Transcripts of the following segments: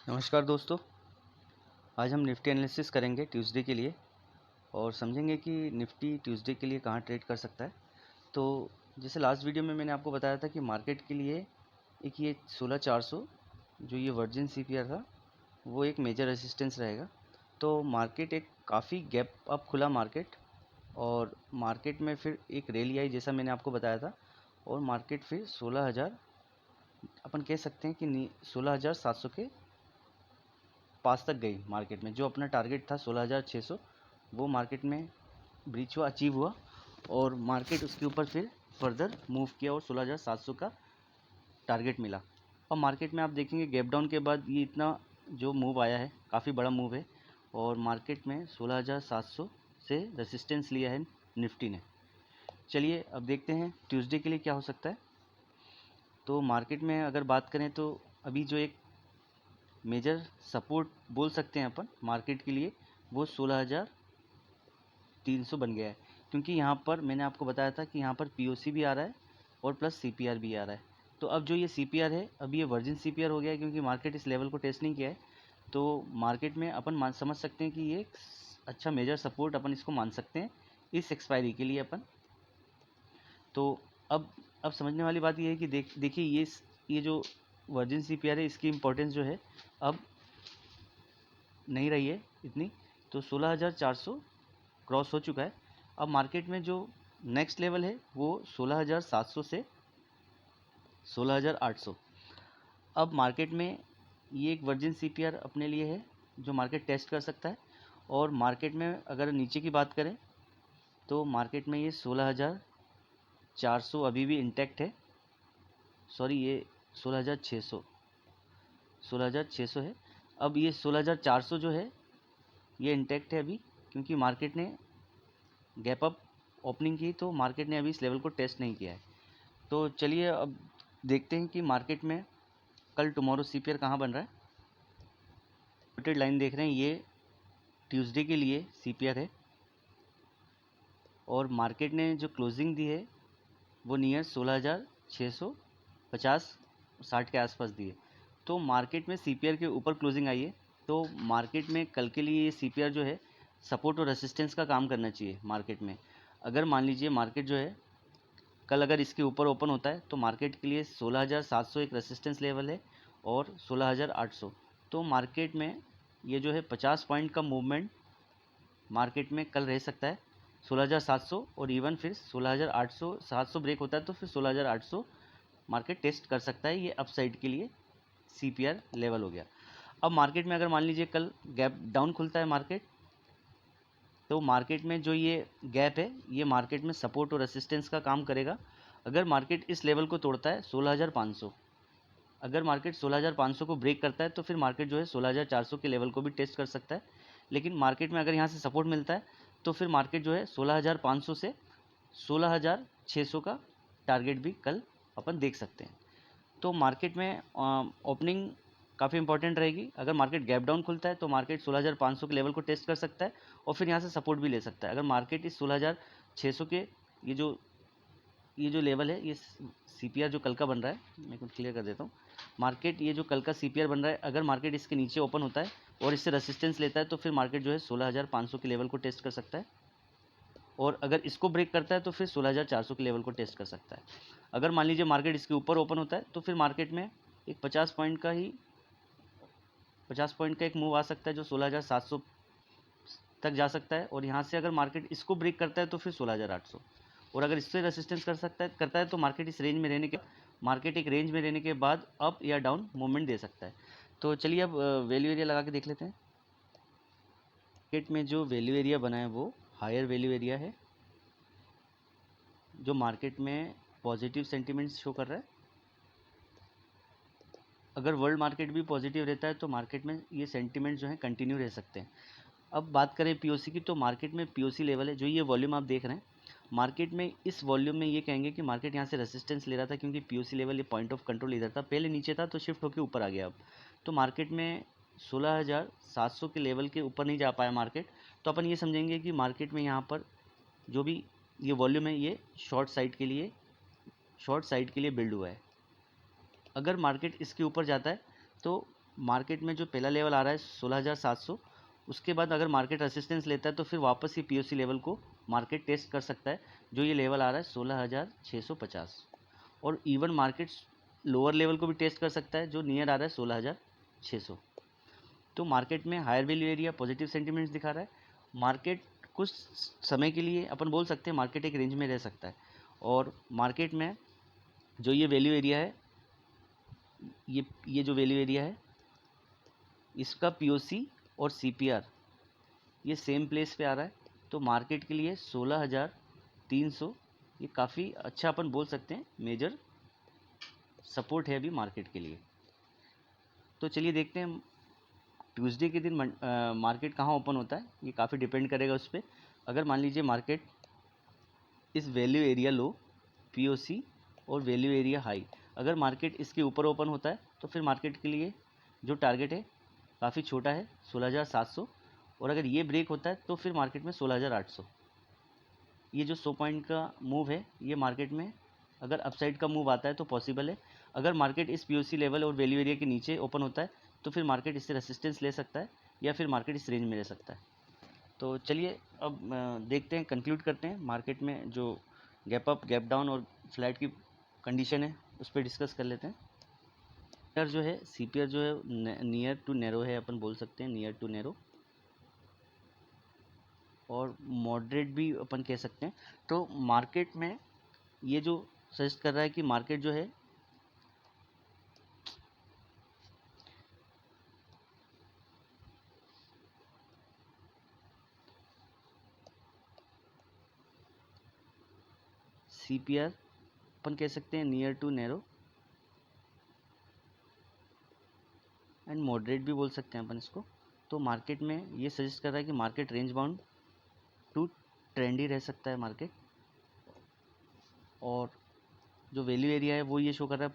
नमस्कार दोस्तों। आज हम निफ्टी एनालिसिस करेंगे ट्यूसडे के लिए और समझेंगे कि निफ्टी ट्यूसडे के लिए कहाँ ट्रेड कर सकता है। तो जैसे लास्ट वीडियो में मैंने आपको बताया था कि मार्केट के लिए एक ये 16,400 जो ये वर्जिन सीपीआर था वो एक मेजर रेजिस्टेंस रहेगा। तो मार्केट एक काफ़ी गैप अप खुला मार्केट और मार्केट में फिर एक रैली आई जैसा मैंने आपको बताया था और मार्केट फिर 16,000 अपन कह सकते हैं कि 16,700 के पास तक गई मार्केट में। जो अपना टारगेट था 16,600 वो मार्केट में ब्रीच हुआ, अचीव हुआ और मार्केट उसके ऊपर फिर फर्दर मूव किया और 16,700 का टारगेट मिला। अब मार्केट में आप देखेंगे गैप डाउन के बाद ये इतना जो मूव आया है काफ़ी बड़ा मूव है और मार्केट में 16,700 से रेसिस्टेंस लिया है निफ्टी ने। चलिए अब देखते हैं ट्यूसडे के लिए क्या हो सकता है। तो मार्केट में अगर बात करें तो अभी जो एक मेजर सपोर्ट बोल सकते हैं अपन मार्केट के लिए वो 16,300 बन गया है, क्योंकि यहाँ पर मैंने आपको बताया था कि यहाँ पर पीओसी भी आ रहा है और प्लस सीपीआर भी आ रहा है। तो अब जो ये सीपीआर है अभी ये वर्जिन सीपीआर हो गया है, क्योंकि मार्केट इस लेवल को टेस्ट नहीं किया है। तो मार्केट में अपन समझ सकते हैं कि ये एक अच्छा मेजर सपोर्ट अपन इसको मान सकते हैं इस एक्सपायरी के लिए अपन। तो अब समझने वाली बात ये है कि देखिए ये जो वर्जिन सीपीआर है इसकी इम्पोर्टेंस जो है अब नहीं रही है इतनी। तो 16,400 क्रॉस हो चुका है। अब मार्केट में जो नेक्स्ट लेवल है वो 16,700 से 16,800। अब मार्केट में ये एक वर्जिन सीपीआर अपने लिए है जो मार्केट टेस्ट कर सकता है। और मार्केट में अगर नीचे की बात करें तो मार्केट में ये 16,400 अभी भी इंटैक्ट है। सॉरी, ये 16,600 है। अब ये 16,400 जो है ये इंटैक्ट है अभी, क्योंकि मार्केट ने गैप अप ओपनिंग की तो मार्केट ने अभी इस लेवल को टेस्ट नहीं किया है। तो चलिए अब देखते हैं कि मार्केट में कल टुमारो सीपीआर कहाँ बन रहा है। डॉटेड लाइन देख रहे हैं ये ट्यूसडे के लिए सीपीआर है और मार्केट ने जो क्लोजिंग दी है वो नियर 16,650-60 के आसपास दी है। तो मार्केट में सीपीआर के ऊपर क्लोजिंग आई है। तो मार्केट में कल के लिए ये सीपीआर जो है सपोर्ट और रेसिस्टेंस का काम करना चाहिए मार्केट में। अगर मान लीजिए मार्केट जो है कल अगर इसके ऊपर ओपन होता है तो मार्केट के लिए 16,700 एक रेसिस्टेंस लेवल है और 16,800। तो मार्केट में ये जो है 50 पॉइंट का मूवमेंट मार्केट में कल रह सकता है 16,700 और इवन फिर 16,800। 700 ब्रेक होता है तो फिर 16,800 मार्केट टेस्ट कर सकता है। ये अपसाइड के लिए सीपीआर लेवल हो गया। अब मार्केट में अगर मान लीजिए कल गैप डाउन खुलता है मार्केट, तो मार्केट में जो ये गैप है ये मार्केट में सपोर्ट और रेसिस्टेंस का काम करेगा। अगर मार्केट इस लेवल को तोड़ता है 16,500, अगर मार्केट 16,500 को ब्रेक करता है तो फिर मार्केट जो है 16,400 के लेवल को भी टेस्ट कर सकता है। लेकिन मार्केट में अगर यहाँ से सपोर्ट मिलता है तो फिर मार्केट जो है 16,500 से 16,600 का टारगेट भी कल अपन देख सकते हैं। तो मार्केट में ओपनिंग काफ़ी इंपॉर्टेंट रहेगी। अगर मार्केट गैप डाउन खुलता है तो मार्केट 16,500 के लेवल को टेस्ट कर सकता है और फिर यहाँ से सपोर्ट भी ले सकता है। अगर मार्केट इस 16,600 के ये जो लेवल है ये सीपीआर जो कल का बन रहा है, मैं कुछ क्लियर कर देता हूँ। मार्केट ये जो कल का सीपीआर बन रहा है अगर मार्केट इसके नीचे ओपन होता है और इससे रेसिस्टेंस लेता है तो फिर मार्केट जो है 16,500 के लेवल को टेस्ट कर सकता है और अगर इसको ब्रेक करता है तो फिर 16,400 के लेवल को टेस्ट कर सकता है। अगर मान लीजिए मार्केट इसके ऊपर ओपन होता है तो फिर मार्केट में एक 50 पॉइंट का एक मूव आ सकता है जो 16,700 तक जा सकता है और यहाँ से अगर मार्केट इसको ब्रेक करता है तो फिर 16,800 और अगर इससे रेसिस्टेंस करता है तो मार्केट इस रेंज में रहने के बाद अप या डाउन मूवमेंट दे सकता है। तो चलिए अब वैल्यू एरिया लगा के देख लेते हैं। मार्केट में जो वैल्यू एरिया बना है वो हायर वैल्यू एरिया है जो मार्केट में पॉजिटिव सेंटीमेंट्स शो कर रहा है। अगर वर्ल्ड मार्केट भी पॉजिटिव रहता है तो मार्केट में ये सेंटीमेंट जो है कंटिन्यू रह सकते हैं। अब बात करें पीओसी की तो मार्केट में पीओसी लेवल है जो ये वॉल्यूम आप देख रहे हैं। मार्केट में इस वॉल्यूम में ये कहेंगे कि मार्केट यहाँ से रेसिस्टेंस ले रहा था, क्योंकि पीओसी लेवल ये पॉइंट ऑफ कंट्रोल इधर था, पहले नीचे था तो शिफ्ट होकर ऊपर आ गया। अब तो मार्केट में 16,700 के लेवल के ऊपर नहीं जा पाया मार्केट। तो अपन ये समझेंगे कि मार्केट में यहाँ पर जो भी ये वॉल्यूम है ये शॉर्ट साइड के लिए बिल्ड हुआ है। अगर मार्केट इसके ऊपर जाता है तो मार्केट में जो पहला लेवल आ रहा है 16,700, उसके बाद अगर मार्केट रेसिस्टेंस लेता है तो फिर वापस ये पीओसी लेवल को मार्केट टेस्ट कर सकता है, जो ये लेवल आ रहा है 16,650। और इवन मार्केट लोअर लेवल को भी टेस्ट कर सकता है, जो नियर आ रहा है 16,600। तो मार्केट में higher value area positive sentiments दिखा रहा है। मार्केट कुछ समय के लिए अपन बोल सकते हैं मार्केट एक रेंज में रह सकता है। और मार्केट में जो ये वैल्यू एरिया है, ये जो वैल्यू एरिया है, इसका पीओसी और सीपीआर ये सेम प्लेस पे आ रहा है। तो मार्केट के लिए 16,300 ये काफ़ी अच्छा अपन बोल सकते हैं मेजर सपोर्ट है अभी मार्केट के लिए। तो चलिए देखते हैं ट्यूसडे के दिन मार्केट कहाँ ओपन होता है, ये काफ़ी डिपेंड करेगा उस पर। अगर मान लीजिए मार्केट इस वैल्यू एरिया लो, पीओसी और वैल्यू एरिया हाई, अगर मार्केट इसके ऊपर ओपन होता है तो फिर मार्केट के लिए जो टारगेट है काफ़ी छोटा है 16,700। और अगर ये ब्रेक होता है तो फिर मार्केट में 16,800। ये जो 100 पॉइंट का मूव है, ये मार्केट में अगर अपसाइड का मूव आता है तो पॉसिबल है। अगर मार्केट इस पीओसी लेवल और वैल्यू एरिया के नीचे ओपन होता है तो फिर मार्केट इससे रेसिस्टेंस ले सकता है, या फिर मार्केट इस रेंज में रह सकता है। तो चलिए अब देखते हैं, कंक्लूड करते हैं मार्केट में जो गैप अप, गैप डाउन और फ्लैट की कंडीशन है उस पर डिस्कस कर लेते हैं। सीपीआर जो है, सीपीआर जो है नियर टू नैरो है, अपन बोल सकते हैं नियर टू नैरो, और मॉडरेट भी अपन कह सकते हैं। तो मार्केट में ये जो सजेस्ट कर रहा है कि मार्केट जो है सीपीआर अपन कह सकते हैं near to narrow and moderate भी बोल सकते हैं अपन इसको। तो मार्केट में ये सजेस्ट कर रहा है कि market range bound to trendy रह सकता है मार्केट। और जो वैल्यू एरिया है वो ये शो कर रहा है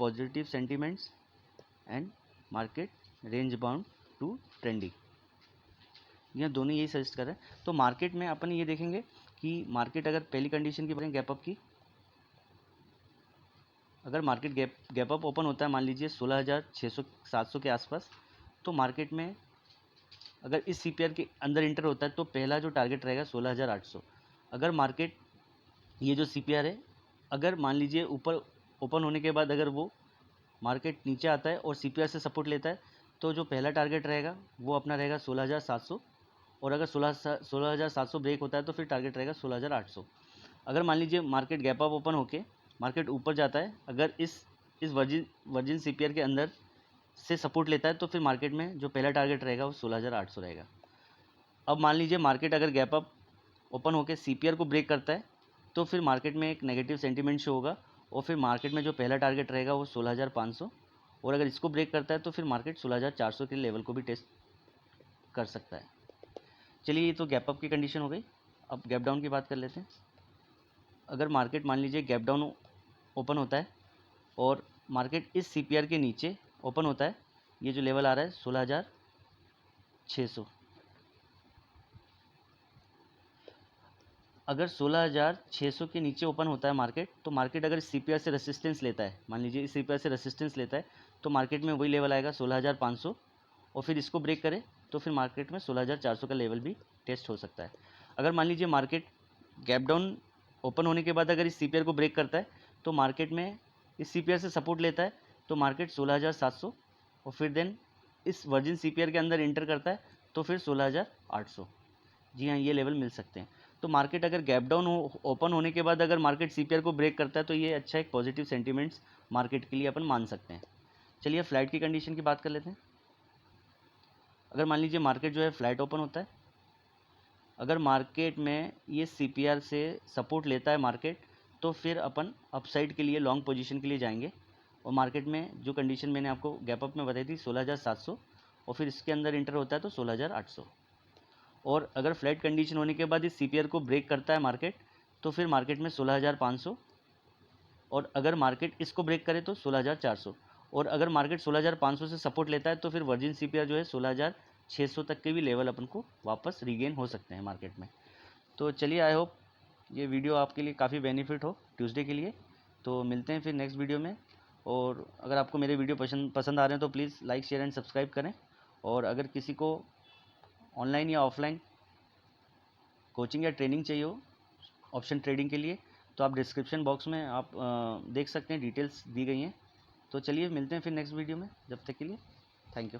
positive sentiments and market range bound to trendy, यह दोनों यही सजेस्ट कर रहे हैं। तो मार्केट में अपन ये देखेंगे कि मार्केट अगर पहली कंडीशन की बात गैप अप की, अगर मार्केट गैप अप ओपन होता है मान लीजिए 16,600-700 के आसपास, तो मार्केट में अगर इस सीपीआर के अंदर इंटर होता है तो पहला जो टारगेट रहेगा 16,800। अगर मार्केट ये जो सीपीआर है, अगर मान लीजिए ऊपर ओपन होने के बाद अगर वो मार्केट नीचे आता है और सीपीआर से सपोर्ट लेता है, तो जो पहला टारगेट रहेगा वो अपना रहेगा 16,700। और अगर 16,700 ब्रेक होता है तो फिर टारगेट रहेगा 16,800। अगर मान लीजिए मार्केट गैप अप ओपन होके मार्केट ऊपर जाता है, अगर इस वर्जिन सीपीआर के अंदर से सपोर्ट लेता है तो फिर मार्केट में जो पहला टारगेट रहेगा वो 16,800 रहेगा। अब मान लीजिए मार्केट अगर गैप अप ओपन होकर सीपीआर को ब्रेक करता है तो फिर मार्केट में एक नेगेटिव सेंटीमेंट शो होगा, और फिर मार्केट में जो पहला टारगेट रहेगा वो 16,500। और अगर इसको ब्रेक करता है तो फिर मार्केट 16,400 के लेवल को भी टेस्ट कर सकता है। चलिए ये तो गैप अप की कंडीशन हो गई। अब गैप डाउन की बात कर लेते हैं। अगर मार्केट मान लीजिए गैप डाउन ओपन होता है और मार्केट इस सीपीआर के नीचे ओपन होता है, ये जो लेवल आ रहा है 16,600, अगर 16,600 के नीचे ओपन होता है मार्केट, तो मार्केट अगर सीपीआर से रेसिस्टेंस लेता है, मान लीजिए इस सीपीआर से रेसिस्टेंस लेता है, तो मार्केट में वही लेवल आएगा 16,500। और फिर इसको ब्रेक करे तो फिर मार्केट में 16,400 का लेवल भी टेस्ट हो सकता है। अगर मान लीजिए मार्केट गैप डाउन ओपन होने के बाद अगर इस सीपीआर को ब्रेक करता है तो मार्केट में इस सीपीआर से सपोर्ट लेता है, तो मार्केट 16,700, और फिर देन इस वर्जिन सीपीआर के अंदर इंटर करता है तो फिर 16,800। जी हाँ, ये लेवल मिल सकते हैं। तो मार्केट अगर गैप डाउन ओपन होने के बाद अगर मार्केट सीपीआर को ब्रेक करता है तो ये अच्छा एक पॉजिटिव सेंटीमेंट्स मार्केट के लिए अपन मान सकते हैं। चलिए फ्लैट की कंडीशन की बात कर लेते हैं। अगर मान लीजिए मार्केट जो है फ्लैट ओपन होता है, अगर मार्केट में ये सीपीआर से सपोर्ट लेता है मार्केट, तो फिर अपन अपसाइड के लिए लॉन्ग पोजीशन के लिए जाएंगे। और मार्केट में जो कंडीशन मैंने आपको गैप अप में बताई थी 16,700, और फिर इसके अंदर इंटर होता है तो 16,800। और अगर फ्लैट कंडीशन होने के बाद इस सीपीआर को ब्रेक करता है मार्केट, तो फिर मार्केट में 16,500, और अगर मार्केट इसको ब्रेक करे तो 16,400। और अगर मार्केट 16,500 से सपोर्ट लेता है तो फिर वर्जिन सीपीआर जो है 16,600 तक के भी लेवल अपन को वापस रीगेन हो सकते हैं मार्केट में। तो चलिए, आई होप ये वीडियो आपके लिए काफ़ी बेनिफिट हो ट्यूसडे के लिए। तो मिलते हैं फिर नेक्स्ट वीडियो में। और अगर आपको मेरे वीडियो पसंद आ रहे हैं तो please like share and subscribe करें। और अगर किसी को ऑनलाइन या ऑफलाइन कोचिंग या ट्रेनिंग चाहिए हो ऑप्शन ट्रेडिंग के लिए, तो आप डिस्क्रिप्शन बॉक्स में आप देख सकते हैं, डिटेल्स दी गई हैं। तो चलिए मिलते हैं फिर नेक्स्ट वीडियो में, जब तक के लिए थैंक यू।